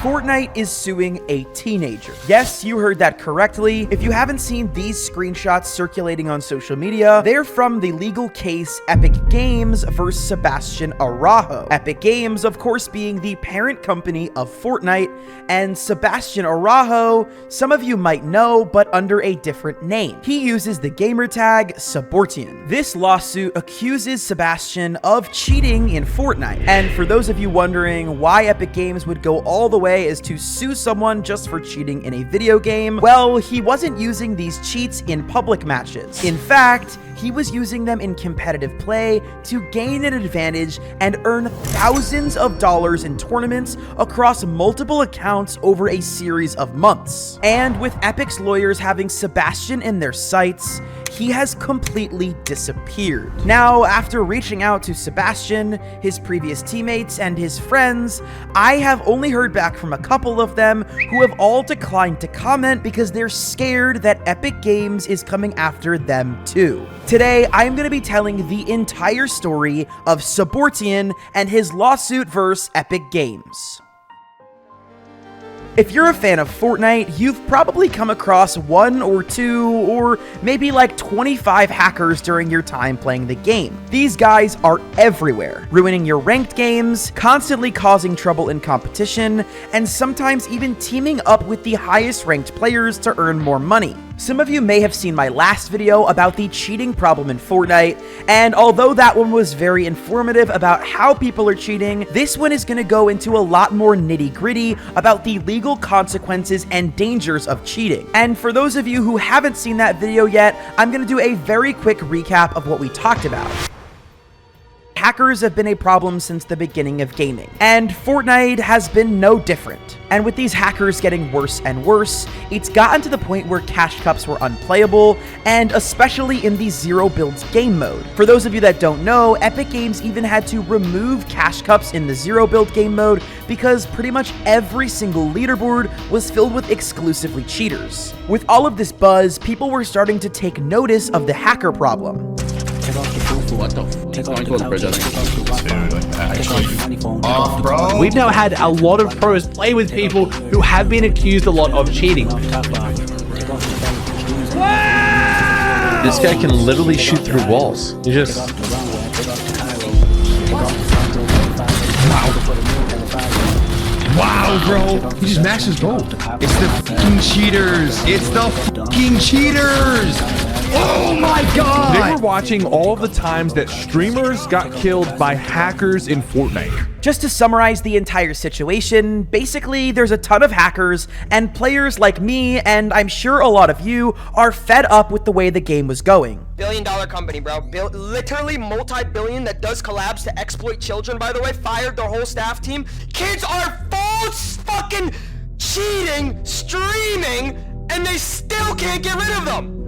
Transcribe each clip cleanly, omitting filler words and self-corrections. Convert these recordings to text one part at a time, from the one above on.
Fortnite is suing a teenager. Yes, you heard that correctly. If you haven't seen these screenshots circulating on social media, they're from the legal case Epic Games versus Sabortian. Epic Games, of course, being the parent company of Fortnite, and Sabortian, some of you might know, but under a different name. He uses the gamer tag Sabortian. This lawsuit accuses Sabortian of cheating in Fortnite. And for those of you wondering why Epic Games would go all the way as to sue someone just for cheating in a video game, well, he wasn't using these cheats in public matches. In fact, he was using them in competitive play to gain an advantage and earn thousands of dollars in tournaments across multiple accounts over a series of months. And with Epic's lawyers having Sabortian in their sights, he has completely disappeared. Now, after reaching out to Sabortian, his previous teammates, and his friends, I have only heard back from a couple of them who have all declined to comment because they're scared that Epic Games is coming after them too. Today, I'm going to be telling the entire story of Sabortian and his lawsuit versus Epic Games. If you're a fan of Fortnite, you've probably come across one or two, or maybe like 25 hackers during your time playing the game. These guys are everywhere, ruining your ranked games, constantly causing trouble in competition, and sometimes even teaming up with the highest ranked players to earn more money. Some of you may have seen my last video about the cheating problem in Fortnite, and although that one was very informative about how people are cheating, this one is going to go into a lot more nitty-gritty about the legal consequences and dangers of cheating. And for those of you who haven't seen that video yet, I'm going to do a very quick recap of what we talked about. Hackers have been a problem since the beginning of gaming, and Fortnite has been no different. And with these hackers getting worse and worse, it's gotten to the point where cash cups were unplayable, and especially in the zero builds game mode. For those of you that don't know, Epic Games even had to remove cash cups in the zero build game mode because pretty much every single leaderboard was filled with exclusively cheaters. With all of this buzz, people were starting to take notice of the hacker problem. We've now had a lot of pros play with people who have been accused a lot of cheating. This guy can literally shoot through walls. You just... Wow, bro! He just mashed his gold. It's the fucking cheaters! It's the fucking cheaters! Oh my god! They were watching all the times that streamers got killed by hackers in Fortnite. Just to summarize the entire situation, basically there's a ton of hackers, and players like me, and I'm sure a lot of you, are fed up with the way the game was going. Billion-dollar company, bro. Literally multi-billion that does collabs to exploit children, by the way, fired their whole staff team. Kids are fucking cheating, streaming, and they still can't get rid of them.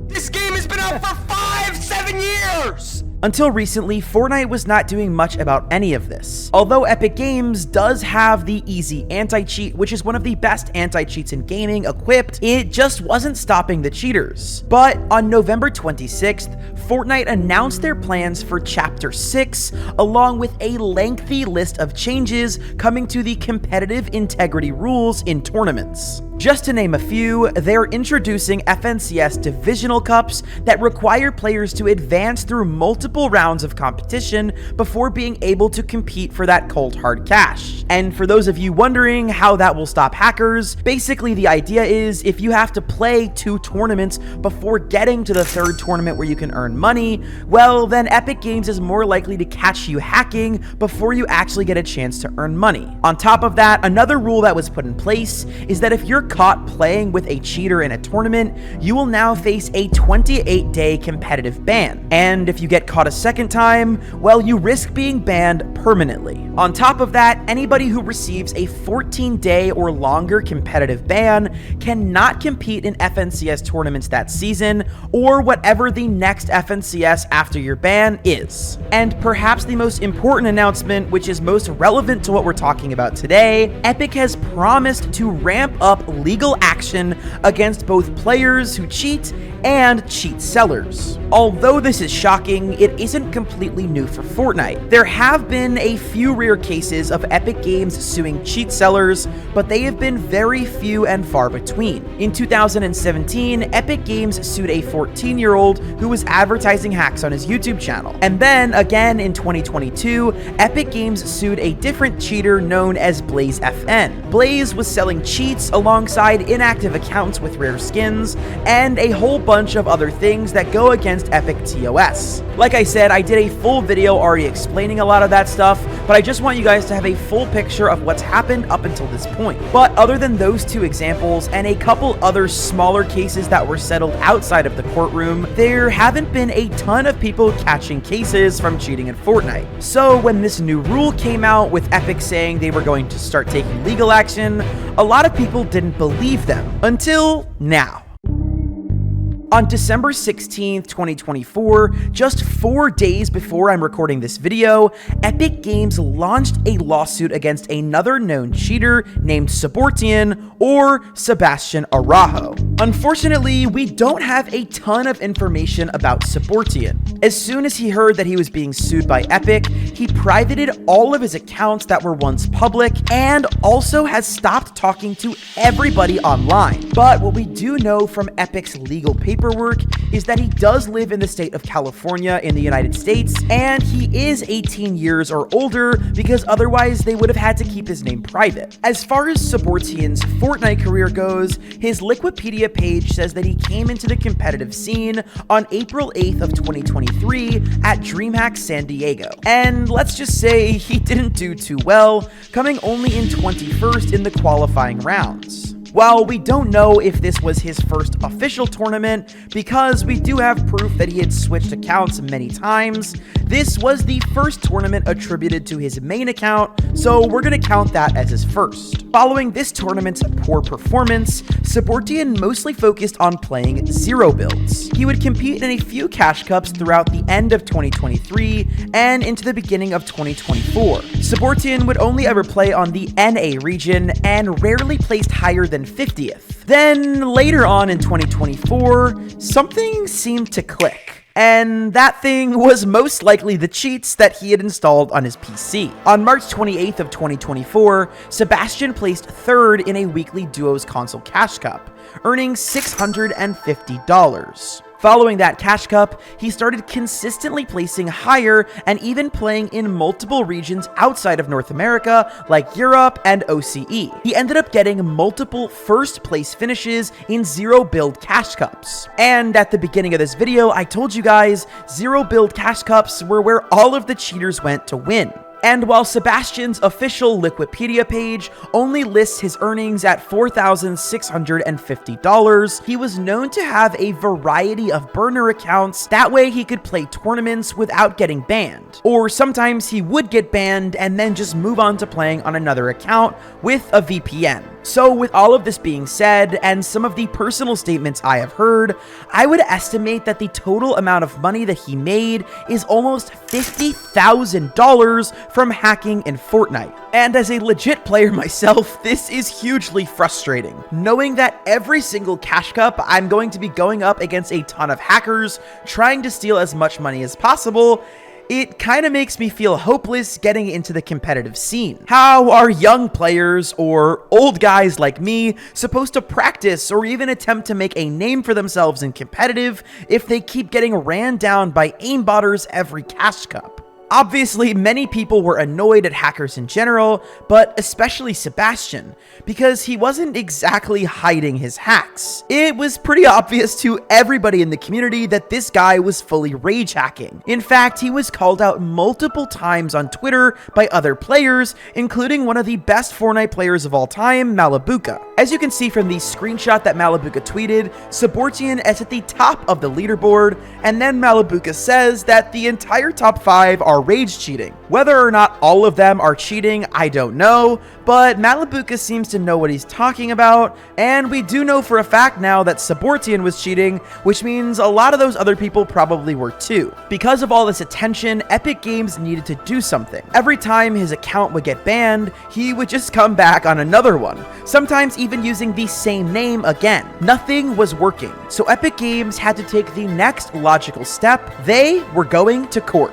This game has been out for 5-7 years! Until recently, Fortnite was not doing much about any of this. Although Epic Games does have the easy anti-cheat, which is one of the best anti-cheats in gaming equipped, it just wasn't stopping the cheaters. But on November 26th, Fortnite announced their plans for Chapter 6, along with a lengthy list of changes coming to the competitive integrity rules in tournaments. Just to name a few, they're introducing FNCS Divisional Cups that require players to advance through multiple rounds of competition before being able to compete for that cold hard cash. And for those of you wondering how that will stop hackers, basically the idea is if you have to play 2 tournaments before getting to the 3rd tournament where you can earn money, well then Epic Games is more likely to catch you hacking before you actually get a chance to earn money. On top of that, another rule that was put in place is that if you're caught playing with a cheater in a tournament, you will now face a 28-day competitive ban. And if you get caught a second time, well, you risk being banned permanently. On top of that, anybody who receives a 14-day or longer competitive ban cannot compete in FNCS tournaments that season, or whatever the next FNCS after your ban is. And perhaps the most important announcement, which is most relevant to what we're talking about today, Epic has promised to ramp up legal action against both players who cheat and cheat sellers. Although this is shocking, it isn't completely new for Fortnite. There have been a few rare cases of Epic Games suing cheat sellers, but they have been very few and far between. In 2017, Epic Games sued a 14-year-old who was advertising hacks on his YouTube channel. And then again in 2022, Epic Games sued a different cheater known as Blaze FN. Blaze was selling cheats alongside inactive accounts with rare skins and a whole bunch of other things that go against Epic TOS. Like I said, I did a full video already explaining a lot of that stuff, but I just want you guys to have a full picture of what's happened up until this point. But other than those two examples and a couple other smaller cases that were settled outside of the courtroom, there haven't been a ton of people catching cases from cheating in Fortnite. So when this new rule came out with Epic saying they were going to start taking legal action, a lot of people didn't believe them until now. On December 16th, 2024, just 4 days before I'm recording this video, Epic Games launched a lawsuit against another known cheater named Sabortian, or Sebastian Araujo. Unfortunately, we don't have a ton of information about Sabortian. As soon as he heard that he was being sued by Epic, he privated all of his accounts that were once public and also has stopped talking to everybody online. But what we do know from Epic's legal paperwork is that he does live in the state of California in the United States, and he is 18 years or older because otherwise they would have had to keep his name private. As far as Sabortian's Fortnite career goes, his Wikipedia page says that he came into the competitive scene on April 8th of 2023 at DreamHack San Diego. And let's just say he didn't do too well, coming only in 21st in the qualifying rounds. While we don't know if this was his first official tournament, because we do have proof that he had switched accounts many times, this was the first tournament attributed to his main account, so we're gonna count that as his first. Following this tournament's poor performance, Sabortian mostly focused on playing zero builds. He would compete in a few cash cups throughout the end of 2023 and into the beginning of 2024. Sabortian would only ever play on the NA region and rarely placed higher than 50th. Then later on in 2024, something seemed to click. And that thing was most likely the cheats that he had installed on his PC. On March 28th of 2024, Sebastian placed third in a weekly duos console cash cup, earning $650. Following that cash cup, he started consistently placing higher and even playing in multiple regions outside of North America, like Europe and OCE. He ended up getting multiple first place finishes in zero build cash cups. And at the beginning of this video, I told you guys, zero build cash cups were where all of the cheaters went to win. And while Sebastian's official Wikipedia page only lists his earnings at $4,650, he was known to have a variety of burner accounts. That way he could play tournaments without getting banned. Or sometimes he would get banned and then just move on to playing on another account with a VPN. So with all of this being said, and some of the personal statements I have heard, I would estimate that the total amount of money that he made is almost $50,000 from hacking in Fortnite. And as a legit player myself, this is hugely frustrating. Knowing that every single cash cup, I'm going to be going up against a ton of hackers trying to steal as much money as possible, it kind of makes me feel hopeless getting into the competitive scene. How are young players or old guys like me supposed to practice or even attempt to make a name for themselves in competitive if they keep getting ran down by aimbotters every cash cup? Obviously, many people were annoyed at hackers in general, but especially Sebastian, because he wasn't exactly hiding his hacks. It was pretty obvious to everybody in the community that this guy was fully rage hacking. In fact, he was called out multiple times on Twitter by other players, including one of the best Fortnite players of all time, Malibuca. As you can see from the screenshot that Malibuca tweeted, Sabortian is at the top of the leaderboard, and then Malibuca says that the entire top 5 are rage cheating. Whether or not all of them are cheating, I don't know, but Malibuca seems to know what he's talking about, and we do know for a fact now that Sabortian was cheating, which means a lot of those other people probably were too. Because of all this attention, Epic Games needed to do something. Every time his account would get banned, he would just come back on another one, sometimes even even using the same name again. Nothing was working, so Epic Games had to take the next logical step. They were going to court.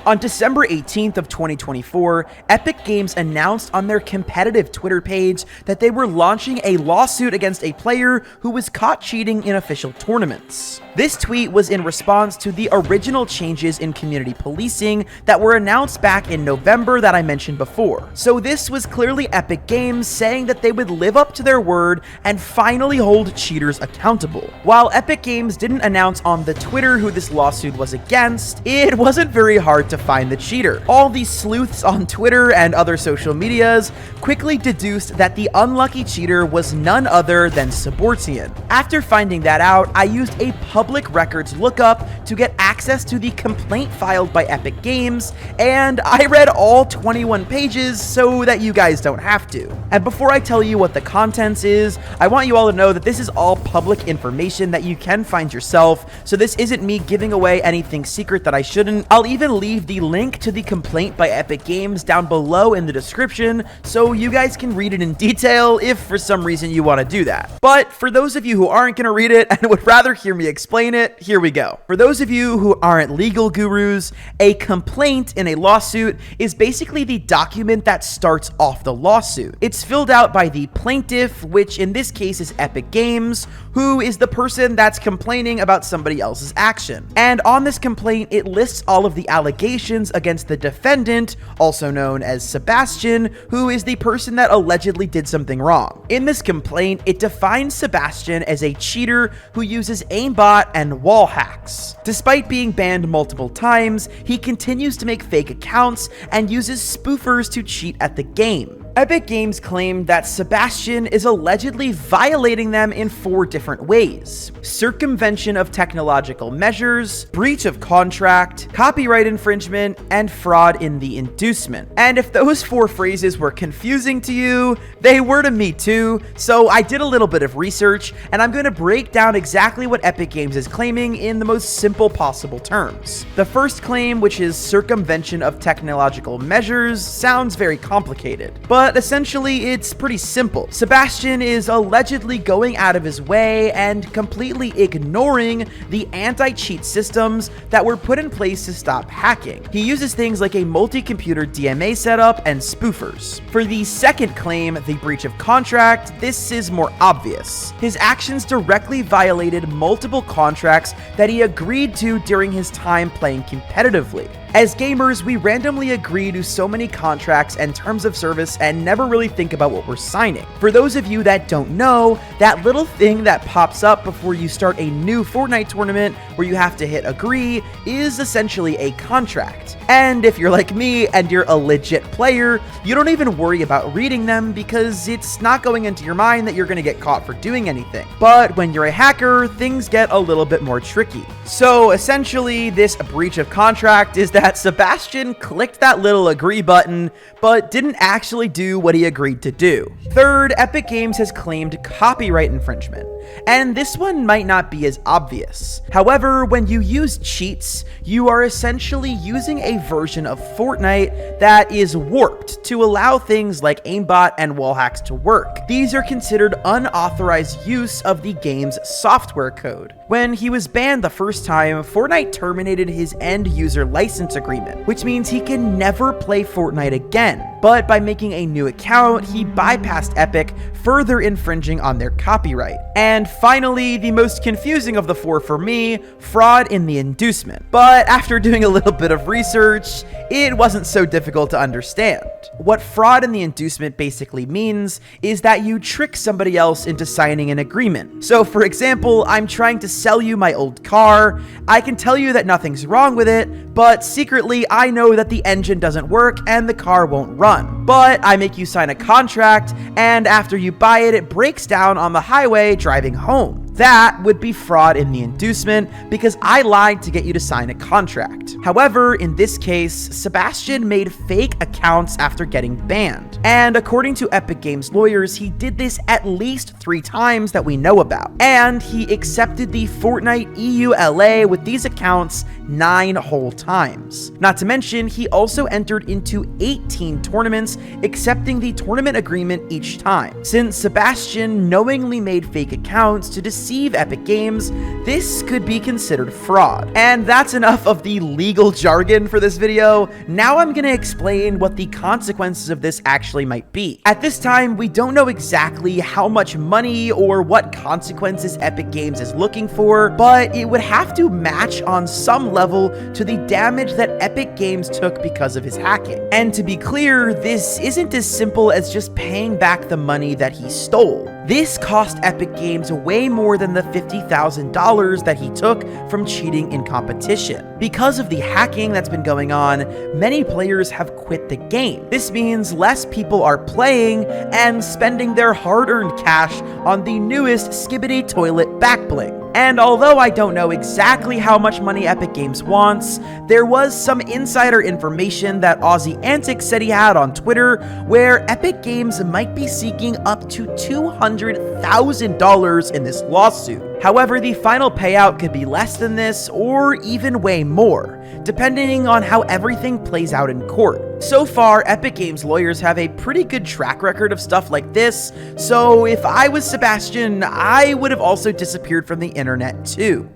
On December 18th of 2024, Epic Games announced on their competitive Twitter page that they were launching a lawsuit against a player who was caught cheating in official tournaments. This tweet was in response to the original changes in community policing that were announced back in November that I mentioned before. So this was clearly Epic Games saying that they would live up to their word and finally hold cheaters accountable. While Epic Games didn't announce on the Twitter who this lawsuit was against, it wasn't very hard to find the cheater. All these sleuths on Twitter and other social medias quickly deduced that the unlucky cheater was none other than Sabortian. After finding that out, I used a public records lookup to get access to the complaint filed by Epic Games, and I read all 21 pages so that you guys don't have to. And before I tell you what the contents is, I want you all to know that this is all public information that you can find yourself, so this isn't me giving away anything secret that I shouldn't. I'll even leave the link to the complaint by Epic Games down below in the description so you guys can read it in detail if for some reason you want to do that. But for those of you who aren't going to read it and would rather hear me explain it, here we go. For those of you who aren't legal gurus, a complaint in a lawsuit is basically the document that starts off the lawsuit. It's filled out by the plaintiff, which in this case is Epic Games, who is the person that's complaining about somebody else's action. And on this complaint, it lists all of the allegations against the defendant, also known as Sabortian, who is the person that allegedly did something wrong. In this complaint, it defines Sabortian as a cheater who uses aimbot and wall hacks. Despite being banned multiple times, he continues to make fake accounts and uses spoofers to cheat at the game. Epic Games claimed that Sabortian is allegedly violating them in 4 different ways: circumvention of technological measures, breach of contract, copyright infringement, and fraud in the inducement. And if those 4 phrases were confusing to you, they were to me too, so I did a little bit of research, and I'm going to break down exactly what Epic Games is claiming in the most simple possible terms. The first claim, which is circumvention of technological measures, sounds very complicated, but essentially it's pretty simple. Sabortian is allegedly going out of his way and completely ignoring the anti-cheat systems that were put in place to stop hacking. He uses things like a multi-computer DMA setup and spoofers. For the second claim, the breach of contract, this is more obvious. His actions directly violated multiple contracts that he agreed to during his time playing competitively. As gamers, we randomly agree to so many contracts and terms of service and never really think about what we're signing. For those of you that don't know, that little thing that pops up before you start a new Fortnite tournament where you have to hit agree is essentially a contract. And if you're like me and you're a legit player, you don't even worry about reading them because it's not going into your mind that you're going to get caught for doing anything. But when you're a hacker, things get a little bit more tricky. So essentially, this breach of contract is that Sabortian clicked that little agree button, but didn't actually do what he agreed to do. Third, Epic Games has claimed copyright infringement, and this one might not be as obvious. However, when you use cheats, you are essentially using a version of Fortnite that is warped to allow things like aimbot and wall hacks to work. These are considered unauthorized use of the game's software code. When he was banned the first time, Fortnite terminated his end user license agreement, which means he can never play Fortnite again. But by making a new account, he bypassed Epic, further infringing on their copyright. And finally, the most confusing of the 4 for me, fraud in the inducement. But after doing a little bit of research, it wasn't so difficult to understand. What fraud in the inducement basically means is that you trick somebody else into signing an agreement. So for example, I'm trying to sell you my old car. I can tell you that nothing's wrong with it, but secretly I know that the engine doesn't work and the car won't run. But I make you sign a contract, and after you buy it, it breaks down on the highway driving home. That would be fraud in the inducement because I lied to get you to sign a contract. However, in this case, Sabortian made fake accounts after getting banned. And according to Epic Games lawyers, he did this at least 3 times that we know about. And he accepted the Fortnite EULA with these accounts 9 whole times. Not to mention, he also entered into 18 tournaments, accepting the tournament agreement each time. Since Sabortian knowingly made fake accounts to deceive Epic Games, this could be considered fraud. And that's enough of the legal jargon for this video. Now I'm gonna explain what the consequences of this actually might be. At this time, we don't know exactly how much money or what consequences Epic Games is looking for, but it would have to match on some level to the damage that Epic Games took because of his hacking. And to be clear, this isn't as simple as just paying back the money that he stole. This cost Epic Games way more than the $50,000 that he took from cheating in competition. Because of the hacking that's been going on, many players have quit the game. This means less people are playing and spending their hard-earned cash on the newest Skibbity Toilet backbling. And although I don't know exactly how much money Epic Games wants, there was some insider information that Aussie Antics said he had on Twitter where Epic Games might be seeking up to $200,000 in this lawsuit. However, the final payout could be less than this or even way more, depending on how everything plays out in court. So far, Epic Games lawyers have a pretty good track record of stuff like this, so if I was Sabortian, I would have also disappeared from the internet too.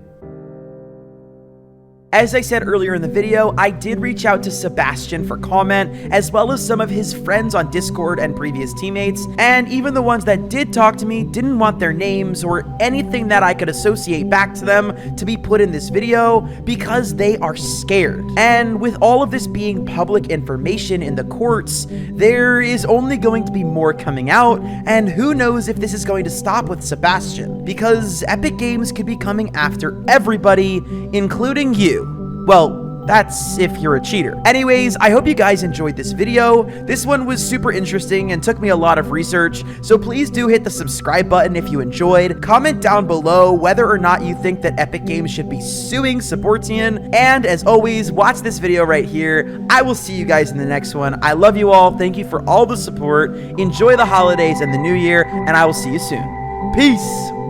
As I said earlier in the video, I did reach out to Sabortian for comment, as well as some of his friends on Discord and previous teammates, and even the ones that did talk to me didn't want their names or anything that I could associate back to them to be put in this video because they are scared. And with all of this being public information in the courts, there is only going to be more coming out, and who knows if this is going to stop with Sabortian, because Epic Games could be coming after everybody, including you. Well, that's if you're a cheater. Anyways, I hope you guys enjoyed this video. This one was super interesting and took me a lot of research, so please do hit the subscribe button if you enjoyed. Comment down below whether or not you think that Epic Games should be suing Sabortian, and as always, watch this video right here. I will see you guys in the next one. I love you all. Thank you for all the support. Enjoy the holidays and the new year, and I will see you soon. Peace!